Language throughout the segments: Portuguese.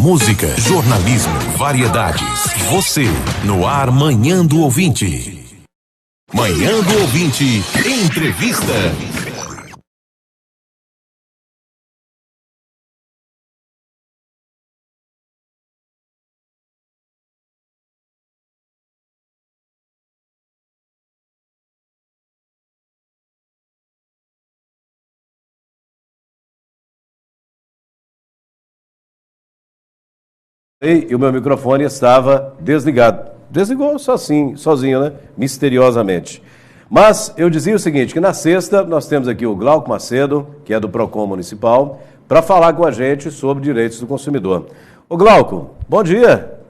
música, jornalismo, variedades. Você, no ar Manhã do Ouvinte. Manhã do Ouvinte, entrevista. E o meu microfone estava desligado. Desligou sozinho, né? Misteriosamente. Mas eu dizia o seguinte, que na sexta nós temos aqui o Glauco Macedo, que é do Procon Municipal, para falar com a gente sobre direitos do consumidor. Ô Glauco, bom dia.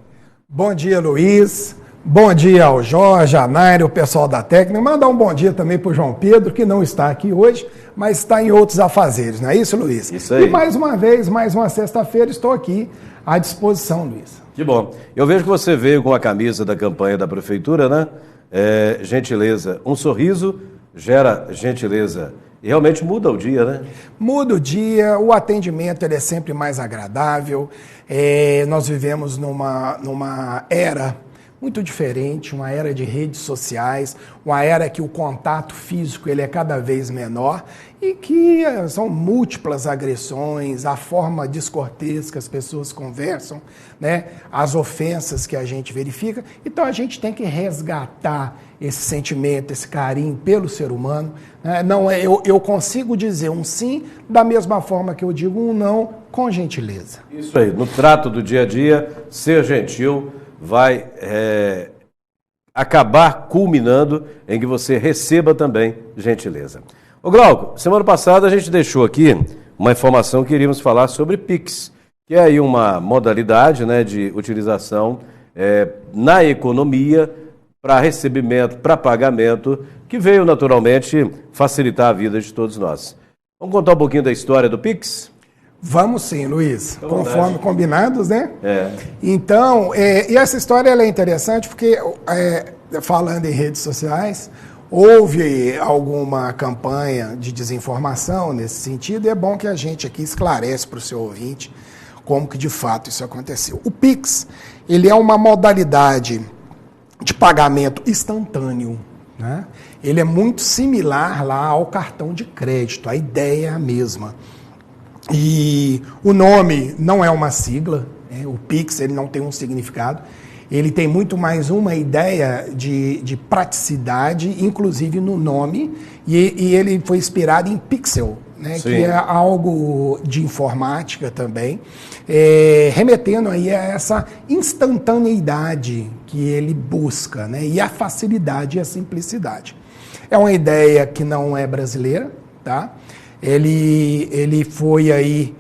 Bom dia, Luiz. Bom dia ao Jorge, a Naira, o pessoal da técnica. Mandar um bom dia também para o João Pedro, que não está aqui hoje, mas está em outros afazeres, não é isso, Luiz? Isso aí. E mais uma vez, mais uma sexta-feira, estou aqui à disposição, Luiz. Que bom. Eu vejo que você veio com a camisa da campanha da Prefeitura, né? Gentileza. Um sorriso gera gentileza. E realmente muda o dia, né? Muda o dia, o atendimento ele é sempre mais agradável. Nós vivemos numa era muito diferente, uma era de redes sociais, uma era que o contato físico ele é cada vez menor e que são múltiplas agressões, a forma descortês que as pessoas conversam, né? As ofensas que a gente verifica. Então a gente tem que resgatar esse sentimento, esse carinho pelo ser humano. Né? Eu consigo dizer um sim da mesma forma que eu digo um não com gentileza. Isso aí, no trato do dia a dia, ser gentil vai acabar culminando em que você receba também gentileza. Ô Glauco, semana passada a gente deixou aqui uma informação que iríamos falar sobre Pix, que é aí uma modalidade, né, de utilização na economia para recebimento, para pagamento, que veio naturalmente facilitar a vida de todos nós. Vamos contar um pouquinho da história do Pix? Vamos sim, Luiz, conforme combinados, né? É. Então, e essa história ela é interessante porque, falando em redes sociais, houve alguma campanha de desinformação nesse sentido e é bom que a gente aqui esclarece para o seu ouvinte como que de fato isso aconteceu. O Pix, ele é uma modalidade de pagamento instantâneo, né? Ele é muito similar lá ao cartão de crédito, a ideia é a mesma. E o nome não é uma sigla, né? O Pix ele não tem um significado, ele tem muito mais uma ideia de praticidade, inclusive no nome, e ele foi inspirado em pixel, né? Que é algo de informática também, remetendo aí a essa instantaneidade que ele busca, né? E a facilidade e a simplicidade. É uma ideia que não é brasileira, tá? Ele foi aí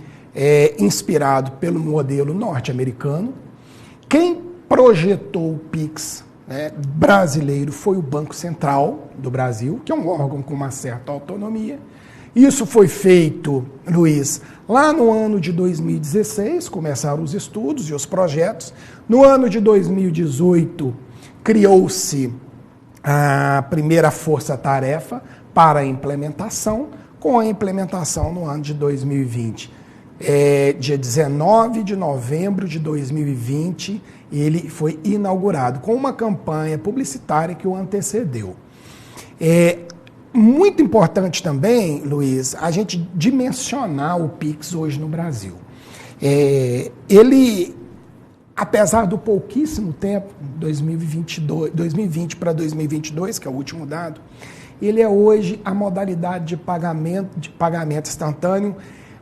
inspirado pelo modelo norte-americano. Quem projetou o Pix, né, brasileiro foi o Banco Central do Brasil, que é um órgão com uma certa autonomia. Isso foi feito, Luiz, lá no ano de 2016, começaram os estudos e os projetos. No ano de 2018, criou-se a primeira força-tarefa para a implementação, com a implementação no ano de 2020. Dia 19 de novembro de 2020, ele foi inaugurado com uma campanha publicitária que o antecedeu. Muito importante também, Luiz, a gente dimensionar o Pix hoje no Brasil. Ele, apesar do pouquíssimo tempo, 2020 para 2022, que é o último dado, ele é hoje a modalidade de pagamento instantâneo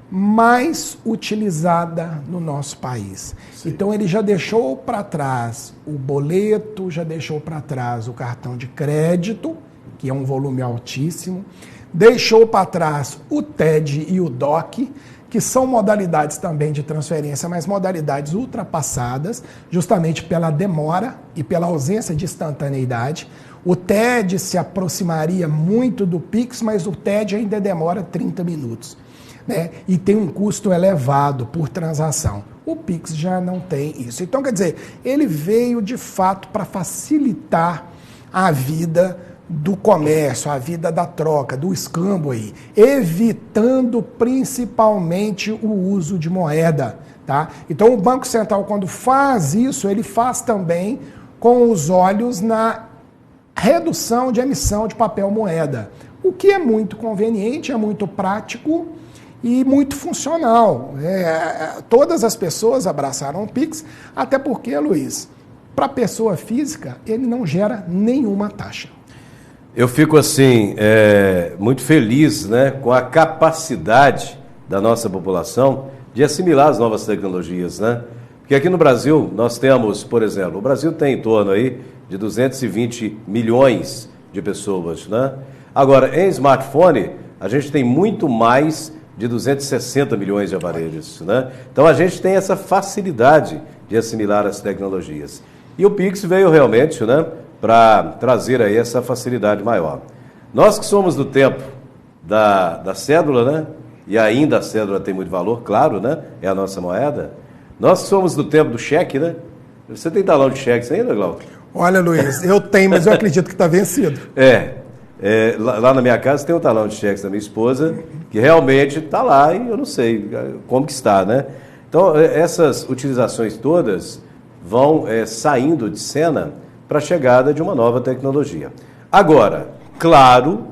mais utilizada no nosso país. Sim. Então ele já deixou para trás o boleto, já deixou para trás o cartão de crédito, que é um volume altíssimo, deixou para trás o TED e o DOC, que são modalidades também de transferência, mas modalidades ultrapassadas, justamente pela demora e pela ausência de instantaneidade. O TED se aproximaria muito do Pix, mas o TED ainda demora 30 minutos, né? E tem um custo elevado por transação. O Pix já não tem isso. Então, quer dizer, ele veio de fato para facilitar a vida do comércio, a vida da troca, do escambo aí, evitando principalmente o uso de moeda, tá? Então o Banco Central, quando faz isso, ele faz também com os olhos na redução de emissão de papel moeda, o que é muito conveniente, é muito prático e muito funcional. Todas as pessoas abraçaram o Pix, até porque, Luiz, para a pessoa física, ele não gera nenhuma taxa. Eu fico assim, muito feliz, né, com a capacidade da nossa população de assimilar as novas tecnologias, né? Porque aqui no Brasil nós temos, por exemplo, o Brasil tem em torno aí de 220 milhões de pessoas, né? Agora, em smartphone, a gente tem muito mais de 260 milhões de aparelhos, né? Então a gente tem essa facilidade de assimilar as tecnologias. E o Pix veio realmente, né, para trazer aí essa facilidade maior. Nós que somos do tempo da cédula, né? E ainda a cédula tem muito valor, claro, né? É a nossa moeda. Nós que somos do tempo do cheque, né? Você tem talão de cheques ainda, Glauco? Olha, Luiz, eu tenho, mas eu acredito que está vencido. Lá na minha casa tem um talão de cheques da minha esposa, que realmente está lá e eu não sei como que está, né? Então, essas utilizações todas vão saindo de cena para a chegada de uma nova tecnologia. Agora, claro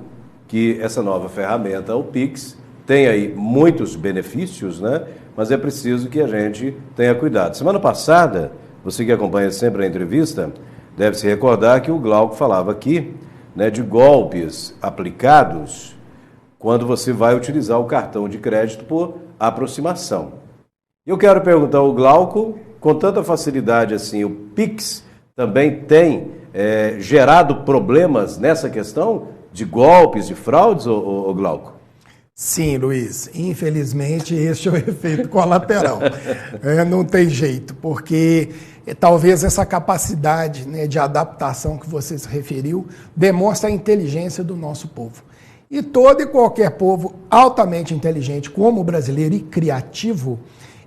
que essa nova ferramenta, o Pix, tem aí muitos benefícios, né? Mas é preciso que a gente tenha cuidado. Semana passada, você que acompanha sempre a entrevista, deve se recordar que o Glauco falava aqui, né, de golpes aplicados quando você vai utilizar o cartão de crédito por aproximação. Eu quero perguntar ao Glauco, com tanta facilidade assim, o Pix também tem gerado problemas nessa questão de golpes, de fraudes, ô Glauco? Sim, Luiz. Infelizmente, esse é o efeito colateral. Não tem jeito, porque talvez essa capacidade, né, de adaptação que você se referiu demonstra a inteligência do nosso povo. E todo e qualquer povo altamente inteligente, como o brasileiro, e criativo,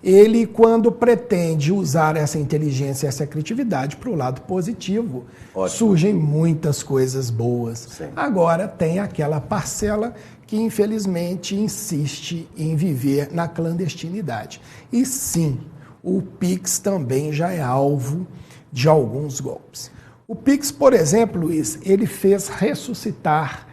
ele, quando pretende usar essa inteligência e essa criatividade para o lado positivo, surgem muitas coisas boas. Sim. Agora, tem aquela parcela que, infelizmente, insiste em viver na clandestinidade. E, sim, o Pix também já é alvo de alguns golpes. O Pix, por exemplo, Luiz, ele fez ressuscitar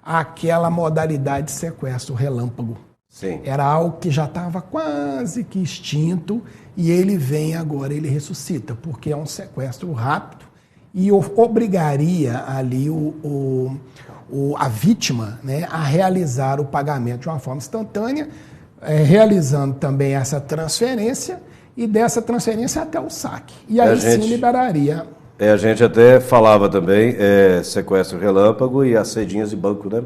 aquela modalidade de sequestro relâmpago. Sim. Era algo que já estava quase que extinto e ele vem agora, ele ressuscita, porque é um sequestro rápido e obrigaria ali a vítima, né, a realizar o pagamento de uma forma instantânea, realizando também essa transferência e dessa transferência até o saque. E aí sim liberaria. A gente até falava também sequestro relâmpago e as cedinhas de banco, né?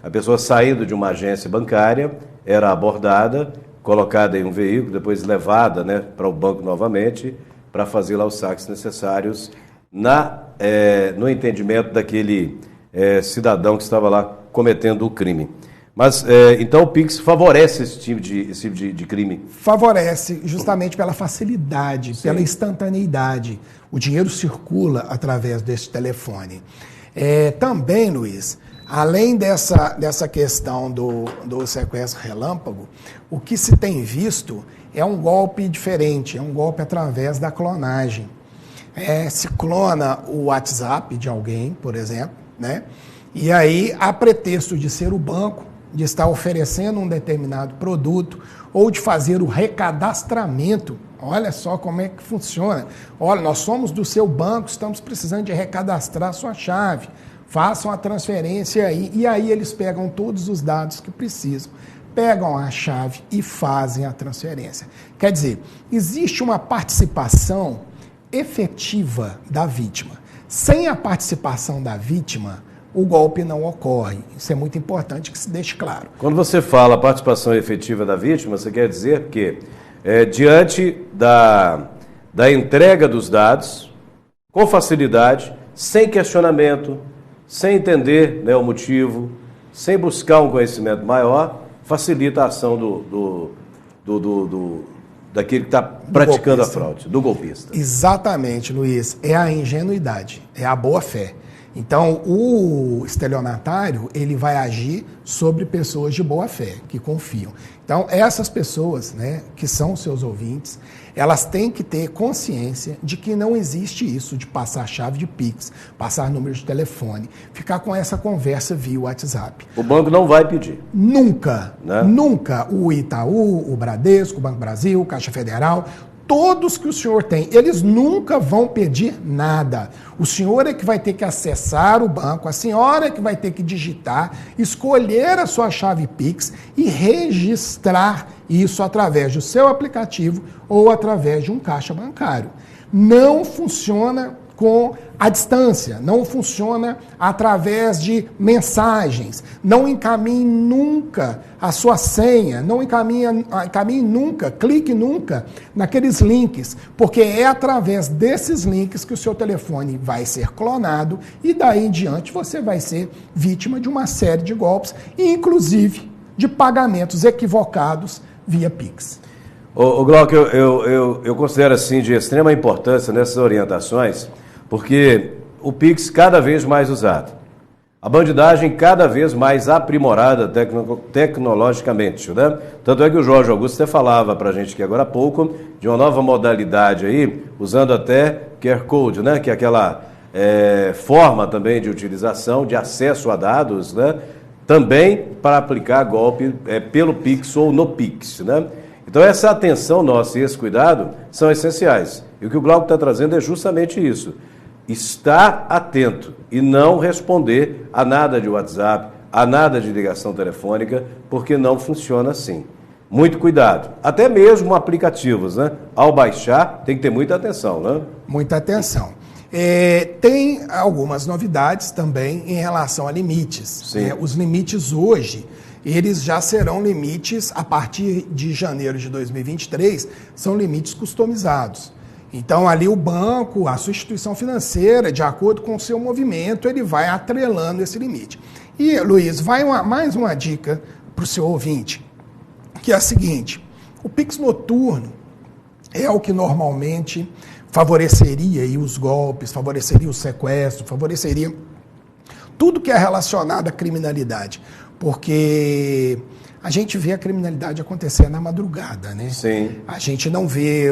A pessoa saindo de uma agência bancária era abordada, colocada em um veículo, depois levada, né, para o banco novamente, para fazer lá os saques necessários no entendimento daquele cidadão que estava lá cometendo o crime. Mas, então, o Pix favorece esse tipo de crime? Favorece, justamente pela facilidade, sim, pela instantaneidade. O dinheiro circula através desse telefone. Também, Luiz, além dessa questão do sequestro relâmpago, o que se tem visto é um golpe diferente, é um golpe através da clonagem. Se clona o WhatsApp de alguém, por exemplo, né? E aí, a pretexto de ser o banco, de estar oferecendo um determinado produto ou de fazer o recadastramento. Olha só como é que funciona. Olha, nós somos do seu banco, estamos precisando de recadastrar sua chave. Façam a transferência aí. E aí eles pegam todos os dados que precisam, pegam a chave e fazem a transferência. Quer dizer, existe uma participação efetiva da vítima. Sem a participação da vítima, o golpe não ocorre. Isso é muito importante que se deixe claro. Quando você fala participação efetiva da vítima, você quer dizer que, diante da entrega dos dados, com facilidade, sem questionamento, sem entender, né, o motivo, sem buscar um conhecimento maior, facilita a ação daquele que está praticando a fraude, do golpista. Exatamente, Luiz. É a ingenuidade, é a boa-fé. Então, o estelionatário, ele vai agir sobre pessoas de boa fé, que confiam. Então, essas pessoas, né, que são seus ouvintes, elas têm que ter consciência de que não existe isso de passar chave de Pix, passar número de telefone, ficar com essa conversa via WhatsApp. O banco não vai pedir. Nunca, né? Nunca o Itaú, o Bradesco, o Banco Brasil, Caixa Federal, todos que o senhor tem, eles nunca vão pedir nada. O senhor é que vai ter que acessar o banco, a senhora é que vai ter que digitar, escolher a sua chave Pix e registrar isso através do seu aplicativo ou através de um caixa bancário. Não funciona com a distância, não funciona através de mensagens, não encaminhe nunca a sua senha, não encaminhe nunca, clique nunca naqueles links, porque é através desses links que o seu telefone vai ser clonado e daí em diante você vai ser vítima de uma série de golpes, inclusive de pagamentos equivocados via Pix. Ô Glauco, eu considero assim de extrema importância nessas orientações, porque o Pix cada vez mais usado, a bandidagem cada vez mais aprimorada tecnologicamente, né? Tanto é que o Jorge Augusto até falava para a gente aqui agora há pouco de uma nova modalidade aí, usando até QR Code, né? Que é aquela forma também de utilização, de acesso a dados, né? Também para aplicar golpe pelo Pix ou no Pix, né? Então essa atenção nossa e esse cuidado são essenciais. E o que o Glauco está trazendo é justamente isso. Estar atento e não responder a nada de WhatsApp, a nada de ligação telefônica, porque não funciona assim. Muito cuidado. Até mesmo aplicativos, né? Ao baixar, tem que ter muita atenção, né? Muita atenção. Tem algumas novidades também em relação a limites. Os limites hoje, eles já serão limites a partir de janeiro de 2023, são limites customizados. Então, ali o banco, a sua instituição financeira, de acordo com o seu movimento, ele vai atrelando esse limite. E, Luiz, vai mais uma dica para o seu ouvinte, que é a seguinte: o Pix noturno é o que normalmente favoreceria aí os golpes, favoreceria o sequestro, favoreceria tudo que é relacionado à criminalidade, porque a gente vê a criminalidade acontecer na madrugada, né? Sim. A gente não vê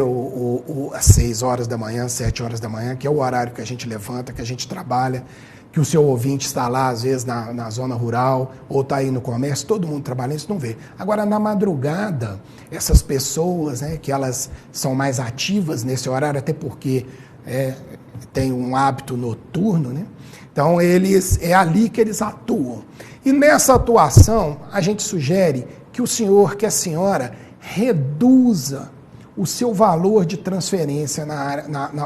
às 6 horas da manhã, 7 horas da manhã, que é o horário que a gente levanta, que a gente trabalha, que o seu ouvinte está lá, às vezes, na zona rural, ou está aí no comércio, todo mundo trabalhando, isso não vê. Agora, na madrugada, essas pessoas, né, que elas são mais ativas nesse horário, até porque tem um hábito noturno, né? Então, é ali que eles atuam. E nessa atuação, a gente sugere que o senhor, que a senhora, reduza o seu valor de transferência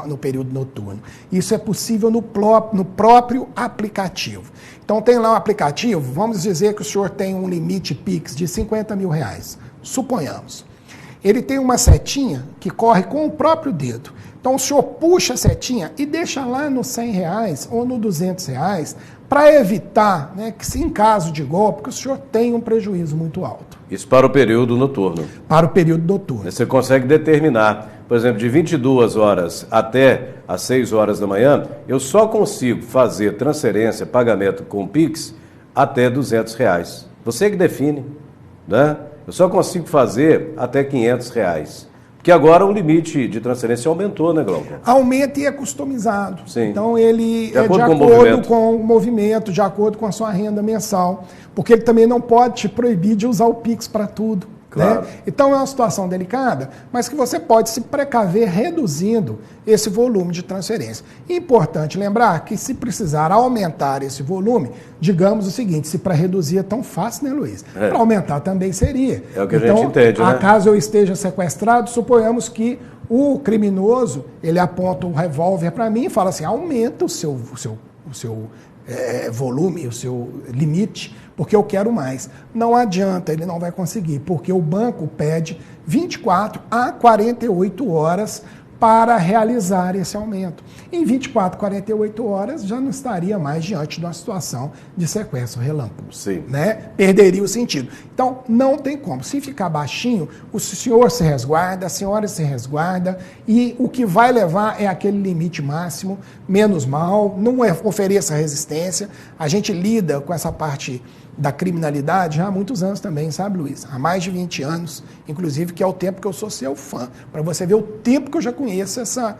no período noturno. Isso é possível no próprio aplicativo. Então, tem lá um aplicativo, vamos dizer que o senhor tem um limite Pix de R$50 mil, suponhamos. Ele tem uma setinha que corre com o próprio dedo. Então, o senhor puxa a setinha e deixa lá no R$100 ou no R$200, para evitar, né, que se em caso de golpe, que o senhor tenha um prejuízo muito alto. Isso para o período noturno. Para o período noturno. Você consegue determinar, por exemplo, de 22 horas até as 6 horas da manhã, eu só consigo fazer transferência, pagamento com Pix até R$200. Você que define, né? Eu só consigo fazer até R$500. Porque agora o limite de transferência aumentou, né, Glauco? Aumenta e é customizado. Sim. Então ele de acordo com o movimento, de acordo com a sua renda mensal. Porque ele também não pode te proibir de usar o Pix para tudo. Claro. Né? Então é uma situação delicada, mas que você pode se precaver reduzindo esse volume de transferência. Importante lembrar que se precisar aumentar esse volume, digamos o seguinte, se para reduzir é tão fácil, né, Luiz? Para aumentar também seria. É o que a gente entende, né? Caso eu esteja sequestrado, suponhamos que o criminoso, ele aponta um revólver para mim e fala assim, aumenta o seu volume, o seu limite, porque eu quero mais. Não adianta, ele não vai conseguir, porque o banco pede 24 a 48 horas para realizar esse aumento. Em 24, 48 horas já não estaria mais diante de uma situação de sequestro relâmpago. Sim. Né? Perderia o sentido. Então, não tem como. Se ficar baixinho, o senhor se resguarda, a senhora se resguarda, e o que vai levar é aquele limite máximo, menos mal, não ofereça resistência. A gente lida com essa parte da criminalidade já há muitos anos também, sabe, Luiz? Há mais de 20 anos, inclusive, que é o tempo que eu sou seu fã, para você ver o tempo que eu já conheço essa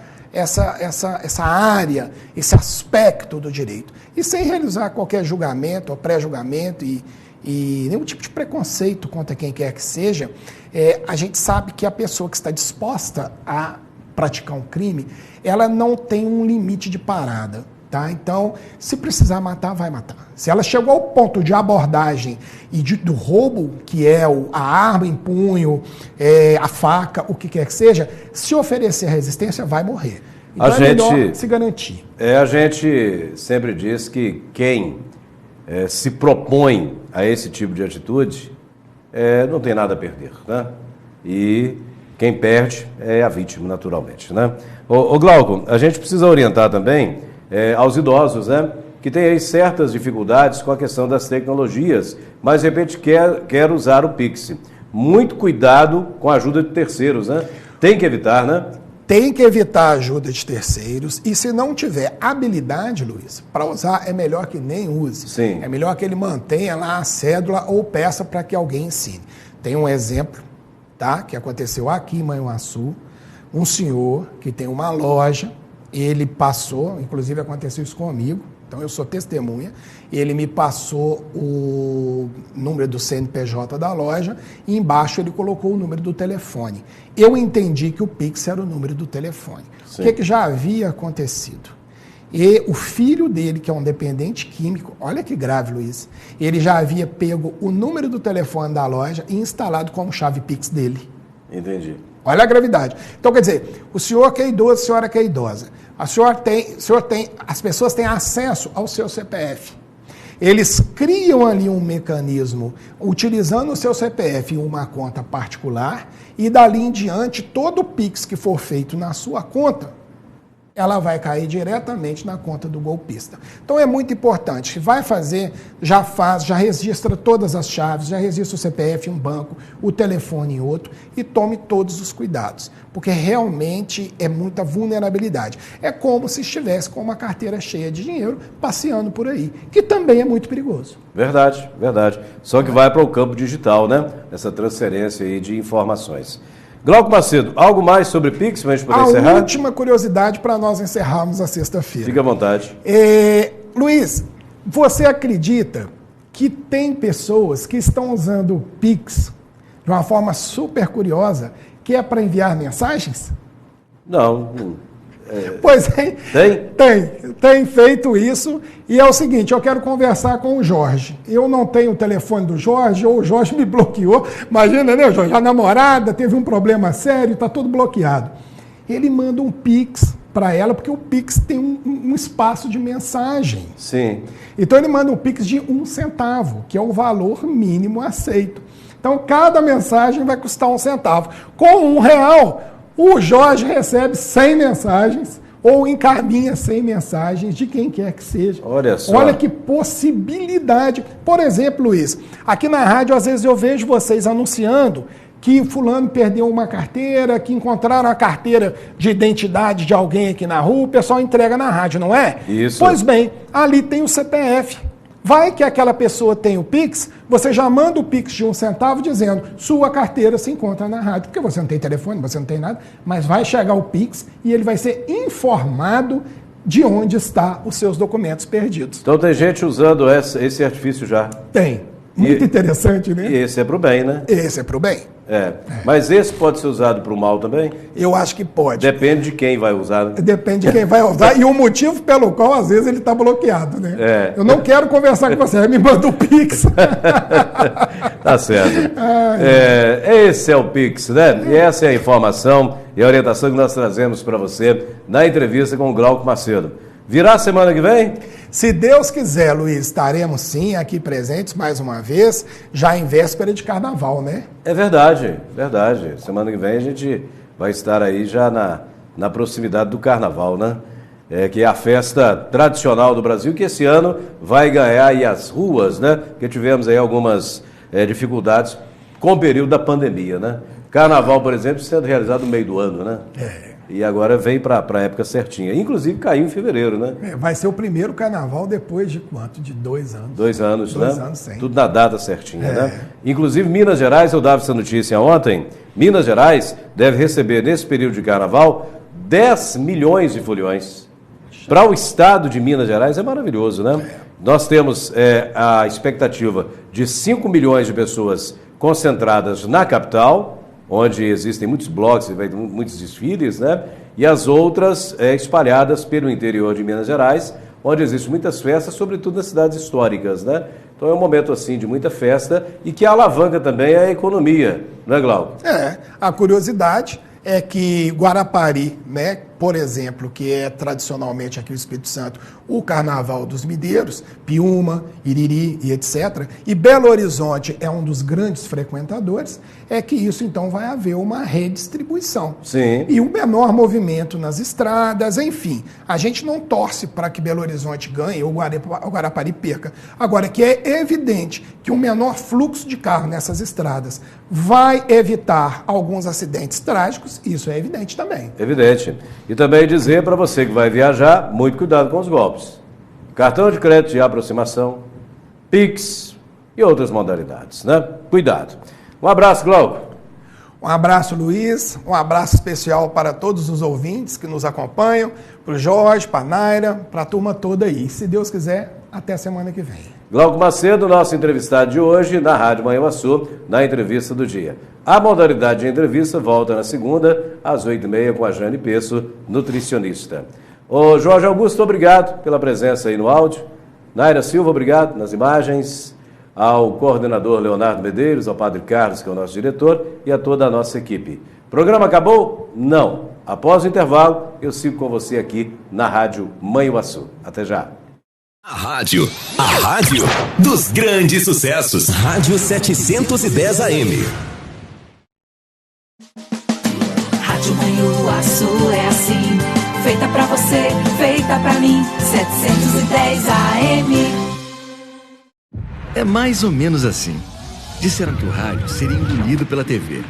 área, esse aspecto do direito. E sem realizar qualquer julgamento ou pré-julgamento e nenhum tipo de preconceito contra quem quer que seja, a gente sabe que a pessoa que está disposta a praticar um crime, ela não tem um limite de parada. Tá? Então, se precisar matar, vai matar. Se ela chegou ao ponto de abordagem e do roubo, que é a arma em punho, a faca, o que quer que seja, se oferecer resistência, vai morrer. Então melhor se garantir. A gente sempre diz que quem se propõe a esse tipo de atitude não tem nada a perder. Né? E quem perde é a vítima, naturalmente. Né? Ô Glauco, a gente precisa orientar também aos idosos, né, que têm aí certas dificuldades com a questão das tecnologias, mas de repente quer usar o Pix. Muito cuidado com a ajuda de terceiros, né? Tem que evitar, né? Tem que evitar a ajuda de terceiros, e se não tiver habilidade, Luiz, para usar, é melhor que nem use. Sim. É melhor que ele mantenha lá a cédula ou peça para que alguém ensine. Tem um exemplo, tá, que aconteceu aqui em Manhuaçu, um senhor que tem uma loja. Ele passou, inclusive aconteceu isso comigo, então eu sou testemunha, ele me passou o número do CNPJ da loja e embaixo ele colocou o número do telefone. Eu entendi que o Pix era o número do telefone. Sim. O que já havia acontecido? E o filho dele, que é um dependente químico, olha que grave, Luiz, ele já havia pego o número do telefone da loja e instalado como chave Pix dele. Entendi. Olha a gravidade. Então, quer dizer, o senhor que é idoso, a senhora que é idosa, as pessoas têm acesso ao seu CPF. Eles criam ali um mecanismo utilizando o seu CPF em uma conta particular e dali em diante, todo o Pix que for feito na sua conta, ela vai cair diretamente na conta do golpista. Então é muito importante, se vai fazer, já faz, já registra todas as chaves, já registra o CPF em um banco, o telefone em outro e tome todos os cuidados, porque realmente é muita vulnerabilidade. É como se estivesse com uma carteira cheia de dinheiro passeando por aí, que também é muito perigoso. Verdade, verdade. Só que vai para o campo digital, né? Essa transferência aí de informações. Glauco Macedo, algo mais sobre Pix para a gente poder encerrar? A última curiosidade para nós encerrarmos a sexta-feira. Fique à vontade. Luiz, você acredita que tem pessoas que estão usando o Pix de uma forma super curiosa, que é para enviar mensagens? Não. Pois é. Tem feito isso, e é o seguinte, eu quero conversar com o Jorge. Eu não tenho o telefone do Jorge, ou o Jorge me bloqueou. Imagina, né, Jorge? A namorada teve um problema sério, está tudo bloqueado. Ele manda um Pix para ela, porque o Pix tem um espaço de mensagem. Sim. Então ele manda um Pix de 1 centavo, que é o valor mínimo aceito. Então cada mensagem vai custar 1 centavo. Com R$1, o Jorge recebe 100 mensagens ou encaminha 100 mensagens de quem quer que seja. Olha só. Olha que possibilidade. Por exemplo, Luiz, aqui na rádio, às vezes eu vejo vocês anunciando que fulano perdeu uma carteira, que encontraram a carteira de identidade de alguém aqui na rua, o pessoal entrega na rádio, não é? Isso. Pois bem, ali tem o CPF. Vai que aquela pessoa tem o Pix, você já manda o Pix de 1 centavo dizendo, sua carteira se encontra na rádio, porque você não tem telefone, você não tem nada, mas vai chegar o Pix e ele vai ser informado de onde estão os seus documentos perdidos. Então tem gente usando esse artifício já. Tem. Muito interessante, né? E esse é para o bem, né? Esse é para o bem. Mas esse pode ser usado para o mal também? Eu acho que pode. Depende de quem vai usar. Né? Depende de quem vai usar e o motivo pelo qual, às vezes, ele está bloqueado, né? Eu não quero conversar com você, me manda o Pix. Tá certo. Esse é o Pix, né? E essa é a informação e a orientação que nós trazemos para você na entrevista com o Glauco Macedo. Virá semana que vem? Se Deus quiser, Luiz, estaremos sim aqui presentes mais uma vez, já em véspera de carnaval, né? É verdade, verdade. Semana que vem a gente vai estar aí já na proximidade do Carnaval, né? Que é a festa tradicional do Brasil, que esse ano vai ganhar aí as ruas, né? Porque tivemos aí algumas dificuldades com o período da pandemia, né? Carnaval, por exemplo, sendo realizado no meio do ano, né? E agora vem para a época certinha. Inclusive caiu em fevereiro, né? Vai ser o primeiro carnaval depois de quanto? De 2 anos. 2 anos, né? 2 anos, sim. Tudo na data certinha, né? Inclusive, Minas Gerais, eu dava essa notícia ontem, Minas Gerais deve receber, nesse período de carnaval, 10 milhões de foliões. Para o estado de Minas Gerais é maravilhoso, né? Nós temos a expectativa de 5 milhões de pessoas concentradas na capital, onde existem muitos blocos, muitos desfiles, né? E as outras espalhadas pelo interior de Minas Gerais, onde existem muitas festas, sobretudo nas cidades históricas, né? Então é um momento assim de muita festa e que alavanca também a economia, não é, Glauco? A curiosidade é que Guarapari, né, por exemplo, que é tradicionalmente aqui no Espírito Santo, o Carnaval dos Mineiros, Piúma, Iriri e etc., e Belo Horizonte é um dos grandes frequentadores, é que isso então vai haver uma redistribuição. Sim. E um menor movimento nas estradas, enfim. A gente não torce para que Belo Horizonte ganhe ou Guarapari perca. Agora, que é evidente que um menor fluxo de carro nessas estradas vai evitar alguns acidentes trágicos, isso é evidente também. Evidente. E também dizer para você que vai viajar, muito cuidado com os golpes. Cartão de crédito de aproximação, Pix e outras modalidades, né? Cuidado. Um abraço, Glauco. Um abraço, Luiz. Um abraço especial para todos os ouvintes que nos acompanham, para o Jorge, para a Naira, para a turma toda aí. Se Deus quiser, até semana que vem. Glauco Macedo, nosso entrevistado de hoje na Rádio Manhuaçu, na entrevista do dia. A modalidade de entrevista volta na segunda, às 8h30, com a Jane Pesso, nutricionista. Ô Jorge Augusto, obrigado pela presença aí no áudio. Naira Silva, obrigado nas imagens. Ao coordenador Leonardo Medeiros, ao Padre Carlos, que é o nosso diretor, e a toda a nossa equipe. Programa acabou? Não. Após o intervalo, eu sigo com você aqui na Rádio Manhuaçu. Até já. A rádio dos grandes sucessos. Rádio 710 AM. Rádio Manhuaçu é assim, feita pra você, feita pra mim, 710 AM. É mais ou menos assim. Disseram que o rádio seria engolido pela TV.